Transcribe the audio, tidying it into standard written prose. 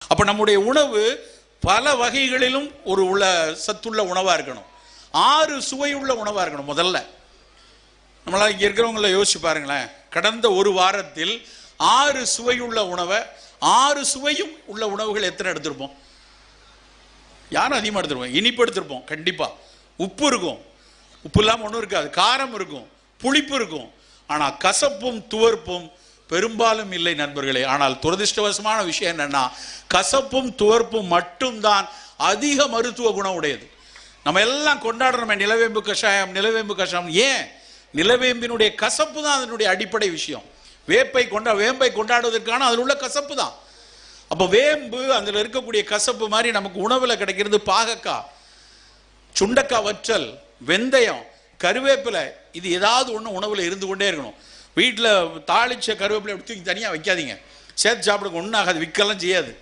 அப்போ நம்முடைய உணவு பல வகைகளிலும் ஒரு சத்துள்ள உணவாக இருக்கணும். 6 சுவையுள்ள உணவாக இருக்கணும். முதல்ல நம்மளால் இங்கே இருக்கிறவங்கள யோசிச்சு பாருங்களேன். கடந்த ஒரு வாரத்தில் 6 சுவையுள்ள உணவை 6 சுவையும் உள்ள உணவுகள் எத்தனை எடுத்திருப்போம்? யாரும் அதிகமாக எடுத்துருப்போம். இனிப்பு எடுத்திருப்போம் கண்டிப்பாக. உப்பு இருக்கும், உப்பு இல்லாமல் ஒன்றும் இருக்காது. காரம் இருக்கும், புளிப்பு இருக்கும். ஆனால் கசப்பும் துவர்ப்பும் பெரும்பாலும் இல்லை நண்பர்களே. ஆனால் துரதிருஷ்டவசமான விஷயம் என்னன்னா, கசப்பும் துவர்ப்பும் மட்டும்தான் அதிக மருத்துவ குணம் உடையது. நம்ம எல்லாம் கொண்டாடுறோமே நிலவேம்பு கஷாயம், நிலவேம்பு கஷாயம். ஏன்? நிலவேம்பினுடைய கசப்பு தான் அதனுடைய அடிப்படை விஷயம். வேம்பை கொண்டாடுவதற்கான அதில் உள்ள கசப்பு தான். அப்போ வேம்பு அதில் இருக்கக்கூடிய கசப்பு மாதிரி நமக்கு உணவில் கிடைக்கிறது பாகக்காய், சுண்டக்காய் வற்றல், வெந்தயம், கருவேப்பிலை. இது ஏதாவது ஒன்று உணவில் இருந்து கொண்டே இருக்கணும். வீட்டில் தாளிச்ச கருவேப்பிலை எடுத்து தனியாக வைக்காதீங்க. சேர்த்து சாப்பிடுங்க, ஒன்றும் ஆகாது, விற்கலாம் செய்யாது.